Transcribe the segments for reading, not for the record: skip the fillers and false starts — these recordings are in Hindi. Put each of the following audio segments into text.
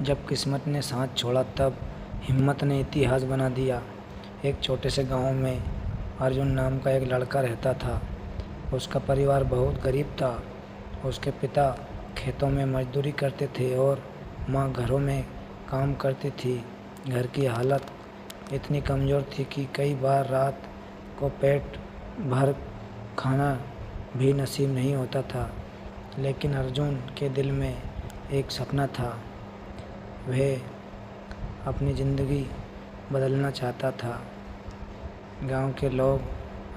जब किस्मत ने साथ छोड़ा तब हिम्मत ने इतिहास बना दिया। एक छोटे से गांव में अर्जुन नाम का एक लड़का रहता था। उसका परिवार बहुत गरीब था। उसके पिता खेतों में मजदूरी करते थे और माँ घरों में काम करती थी। घर की हालत इतनी कमज़ोर थी कि कई बार रात को पेट भर खाना भी नसीब नहीं होता था। लेकिन अर्जुन के दिल में एक सपना था। वह अपनी ज़िंदगी बदलना चाहता था। गांव के लोग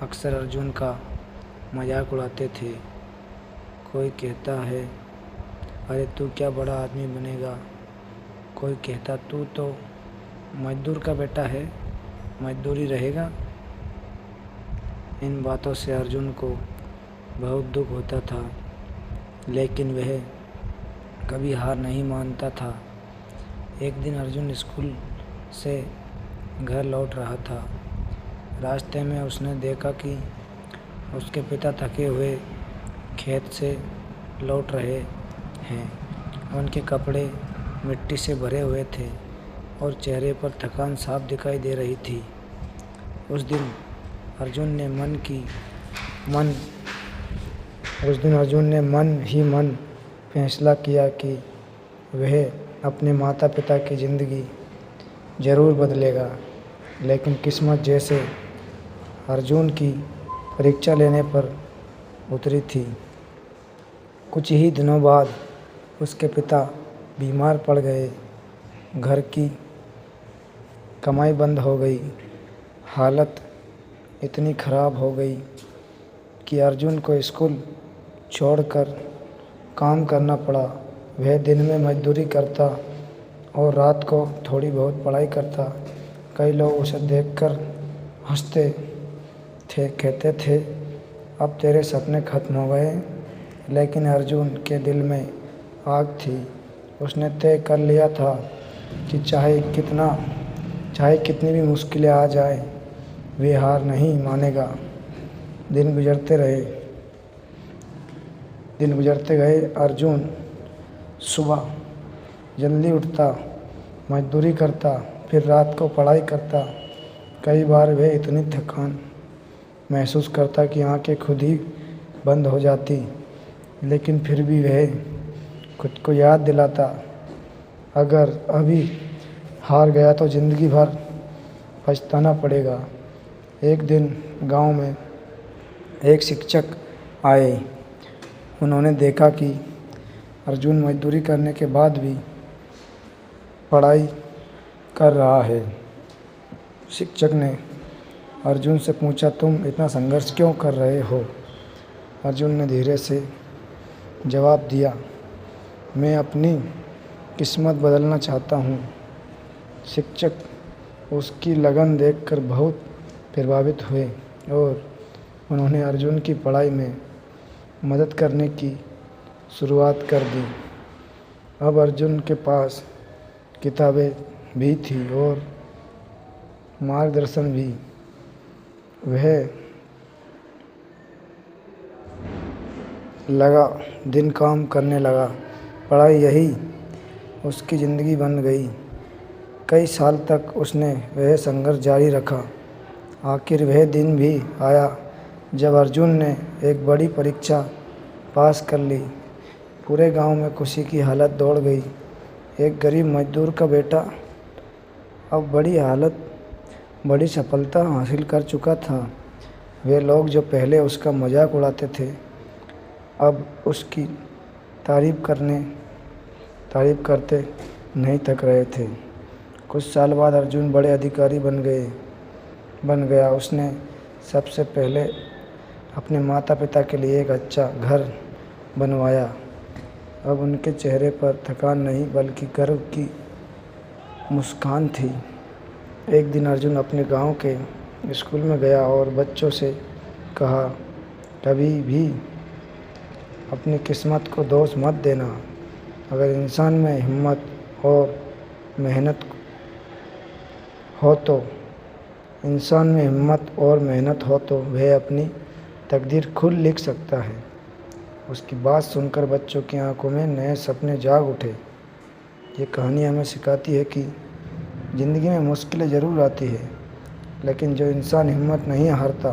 अक्सर अर्जुन का मजाक उड़ाते थे। कोई कहता है, अरे तू क्या बड़ा आदमी बनेगा। कोई कहता, तू तो मजदूर का बेटा है, मजदूरी रहेगा। इन बातों से अर्जुन को बहुत दुख होता था, लेकिन वह कभी हार नहीं मानता था। एक दिन अर्जुन स्कूल से घर लौट रहा था। रास्ते में उसने देखा कि उसके पिता थके हुए खेत से लौट रहे हैं। उनके कपड़े मिट्टी से भरे हुए थे और चेहरे पर थकान साफ दिखाई दे रही थी। उस दिन अर्जुन ने मन ही मन फैसला किया कि वह अपने माता पिता की ज़िंदगी ज़रूर बदलेगा। लेकिन किस्मत जैसे अर्जुन की परीक्षा लेने पर उतरी थी। कुछ ही दिनों बाद उसके पिता बीमार पड़ गए। घर की कमाई बंद हो गई। हालत इतनी ख़राब हो गई कि अर्जुन को स्कूल छोड़कर काम करना पड़ा। वह दिन में मजदूरी करता और रात को थोड़ी बहुत पढ़ाई करता। कई लोग उसे देखकर हंसते थे, कहते थे, अब तेरे सपने खत्म हो गए। लेकिन अर्जुन के दिल में आग थी। उसने तय कर लिया था कि चाहे कितनी भी मुश्किलें आ जाए, वे हार नहीं मानेगा। दिन गुजरते गए। अर्जुन सुबह जल्दी उठता, मजदूरी करता, फिर रात को पढ़ाई करता। कई बार वह इतनी थकान महसूस करता कि आंखें खुद ही बंद हो जाती। लेकिन फिर भी वह खुद को याद दिलाता, अगर अभी हार गया तो ज़िंदगी भर पछताना पड़ेगा। एक दिन गांव में एक शिक्षक आए। उन्होंने देखा कि अर्जुन मजदूरी करने के बाद भी पढ़ाई कर रहा है। शिक्षक ने अर्जुन से पूछा, तुम इतना संघर्ष क्यों कर रहे हो? अर्जुन ने धीरे से जवाब दिया, मैं अपनी किस्मत बदलना चाहता हूँ। शिक्षक उसकी लगन देखकर बहुत प्रभावित हुए और उन्होंने अर्जुन की पढ़ाई में मदद करने की शुरुआत कर दी। अब अर्जुन के पास किताबें भी थी और मार्गदर्शन भी। वह दिन काम करने लगा। पढ़ाई यही उसकी ज़िंदगी बन गई। कई साल तक उसने वह संघर्ष जारी रखा। आखिर वह दिन भी आया जब अर्जुन ने एक बड़ी परीक्षा पास कर ली। पूरे गांव में खुशी की हालत दौड़ गई। एक गरीब मजदूर का बेटा अब बड़ी सफलता हासिल कर चुका था। वे लोग जो पहले उसका मजाक उड़ाते थे, अब उसकी तारीफ करते नहीं थक रहे थे। कुछ साल बाद अर्जुन बड़े अधिकारी बन गया। उसने सबसे पहले अपने माता पिता के लिए एक अच्छा घर बनवाया। अब उनके चेहरे पर थकान नहीं बल्कि गर्व की मुस्कान थी। एक दिन अर्जुन अपने गांव के स्कूल में गया और बच्चों से कहा, कभी भी अपनी किस्मत को दोष मत देना। अगर इंसान में हिम्मत और मेहनत हो तो वह अपनी तकदीर खुद लिख सकता है। उसकी बात सुनकर बच्चों की आंखों में नए सपने जाग उठे। ये कहानी हमें सिखाती है कि ज़िंदगी में मुश्किलें ज़रूर आती है, लेकिन जो इंसान हिम्मत नहीं हारता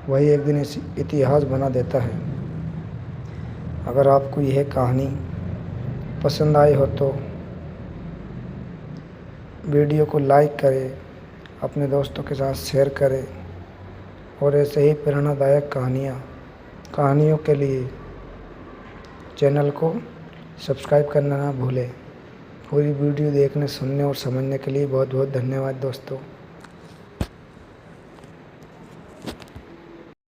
वही एक दिन इतिहास बना देता है। अगर आपको यह कहानी पसंद आई हो तो वीडियो को लाइक करें, अपने दोस्तों के साथ शेयर करें और ऐसे ही प्रेरणादायक कहानियों के लिए चैनल को सब्सक्राइब करना ना भूलें। पूरी वीडियो देखने, सुनने और समझने के लिए बहुत बहुत धन्यवाद दोस्तों।